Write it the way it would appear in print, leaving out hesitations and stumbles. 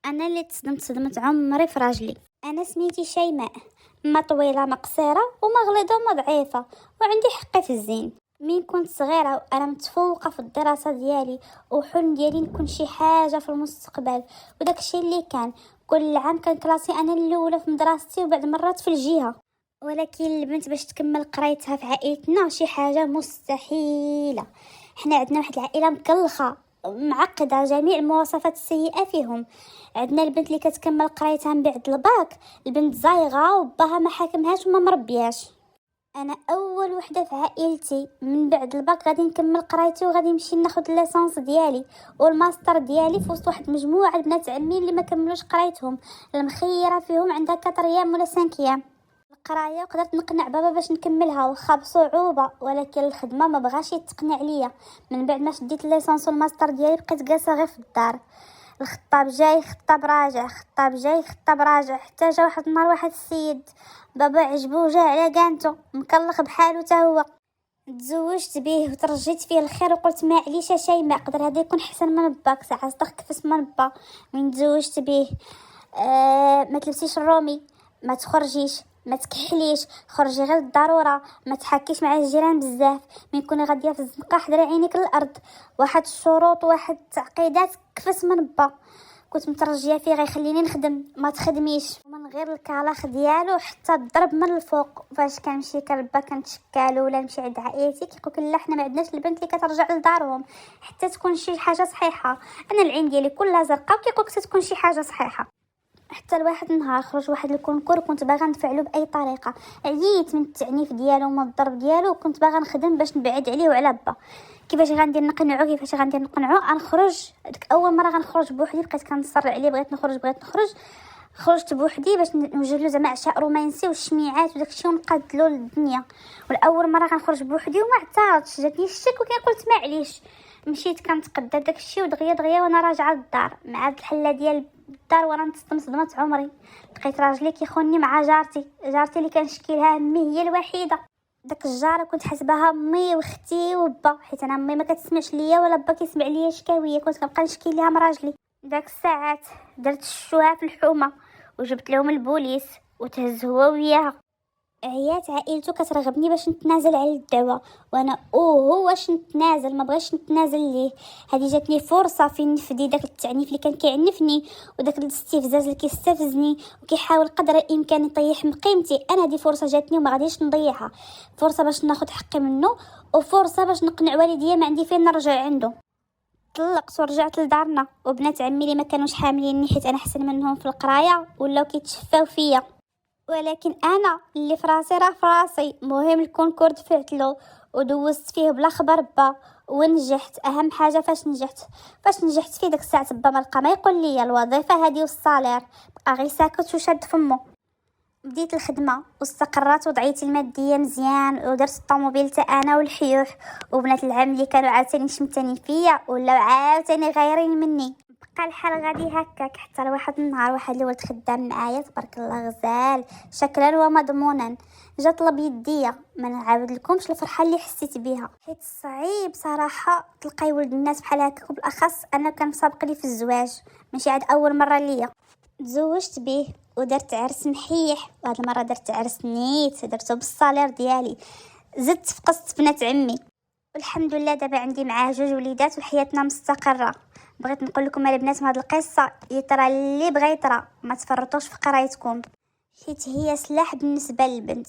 انا اللي تصدمت صدمه عمري في راجلي. انا سميتي شيماء، ما طويله ما قصيره وما غليظه وما ضعيفه، وعندي حقي في الزين. من كنت صغيره وانا متفوقه في الدراسه ديالي، وحلم ديالي نكون شي حاجه في المستقبل، وداك الشيء اللي كان. كل عام كان كلاسي انا الاولى في مدرستي وبعد مرات في الجهه. ولكن البنت باش تكمل قرايتها في عائلتنا شي حاجه مستحيله. حنا عندنا واحد العائله مكلخه معقده، جميع المواصفات السيئه فيهم. عندنا البنت اللي كتكمل قرايتها من بعد الباك، البنت زايغه وباها ما حاكمهاش وما مربياش. انا اول وحده في عائلتي من بعد الباك غادي نكمل قرايتي وغادي نمشي ناخذ الليسانس ديالي والماستر ديالي في وسط واحد مجموعه البنات عمي اللي ما كملوش قرايتهم. المخيره فيهم عندها 4 ايام ولا 5 ايام القرايه، وقدرت نقنع بابا باش نكملها واخا بصعوبه، ولكن الخدمه ما بغاش يتقنع ليا. من بعد ما شديت الليسانس والماستر ديالي بقيت جالسه غير في الدار، الخطاب جاي خطاب راجع، خطاب جاي خطاب راجع، حتى جا واحد النهار واحد السيد بابا عجبو جا على كانتو مكلخ بحالو تا هو. تزوجت به وترجيت فيه الخير وقلت ما عليش شيماء، قدر هذا يكون حسن من باك. ساعه صدق كفس من با. من تزوجت به ما تلبسيش الرومي، ما تخرجيش، ما تكحليش، خرجي غير الضروره، ما تحكيش مع الجيران بزاف، من كوني غاديه في الزنقه حضري عينيك للارض. واحد الشروط وواحد التعقيدات كفس من با. كنت مترجيه فيه غيخليني نخدم، ما تخدميش، ومن غير الكلاخ ديالو حتى الضرب من الفوق. فاش كنمشي كربا كنتشكالو ولا نمشي عند عائلتي كيقولك لا حنا ما عندناش البنت اللي كترجع لدارهم حتى تكون شي حاجه صحيحه. انا العين ديالي كلها زرقاء وكيقولك تكون شي حاجه صحيحه. حتى لواحد النهار خرج واحد الكونكور كنت باغا ندفعلو باي طريقه، عييت من التعنيف ديالو ومن الضرب ديالو، وكنت باغا نخدم باش نبعد عليه وعلى با. كيفاش غندير نقنعو غنخرج. ديك اول مره غنخرج بوحدي، بقيت كنصر عليه، بغيت نخرج. خرجت بوحدي باش نوجد له زعما عشاء رومانسي والشميعات وداك الشيء ونقادلو للدنيا. والاول مره غنخرج بوحدي وما اعترضتش، جاتني الشك وقلت معليش. مشيت كنتقدى داك الشيء ودغيا وانا راجعه للدار مع هاد الحله ديال الدار، وانا نتصدم صدمه عمري. لقيت راجلي كيخوني مع جارتي اللي كنشكي لها امي هي الوحيده. داك الجاره كنت حسبها امي واختي وبا، حيت انا امي ما كتسمعش ليا ولا با كيسمع ليا شكاويه، كنت كنبقى نشكي لها مراجلي. داك الساعات درت الشوها في الحومه وجبت لهم البوليس وتهز هو وياها. عيات عائلته كترغبني باش نتنازل على الدواء، وانا هو واش نتنازل، ما بغاش نتنازل ليه. هذه جاتني فرصه فين نفدي داك التعنيف اللي كان كيعنفني وداك الاستفزاز اللي كيستفزني وكيحاول قدر الامكان يطيح من قيمتي. انا هذه فرصه جاتني وما غاديش نضيعها، فرصه باش ناخذ حقي منه، وفرصه باش نقنع والديا ما عندي فين نرجع عنده. طلقت ورجعت لدارنا، وبنات عمي اللي ما كانوش حامليني حيت انا احسن منهم في القرايه ولاو كيتشفاو فيا. ولكن انا اللي في راسي راه في راسي. مهم الكونكور دفعت له ودوزت فيه بلا خبر با ونجحت. اهم حاجه فاش نجحت فيه داك الساعه با ما لقى ما يقول لي الوظيفه هذه والصالير، بقى غير ساكت وشاد فمه. بديت الخدمه واستقرت وضعيتي الماديه مزيان، ودرت الطوموبيل تا انا والحيوح. وبنات العم اللي كانوا عاوتاني شمتاني فيا ولا عاوتاني غايرين مني. بقى الحال غادي هكاك حتى لواحد النهار واحد الولد خدام معايا تبارك الله غزال شكلا ومضمونا جا طلب يديا. ما نعاود لكمش الفرحه اللي حسيت بها، حيت صعيب صراحه تلقاي ولد الناس بحال هكاك، وبالاخص انا كان سابق لي في الزواج، ماشي عاد اول مره ليا. تزوجت به ودرت عرس محيح، وهاد المره درت عرس نيت، درته بالصالير ديالي، زدت في قسط بنات عمي. والحمد لله دابا عندي معاه 2 وليدات وحياتنا مستقره. بغيت نقول لكم البنات هاد القصه يطرى اللي بغى يطرى، ما تفرطوش في قرايتكم حيت هي سلاح بالنسبه للبنت.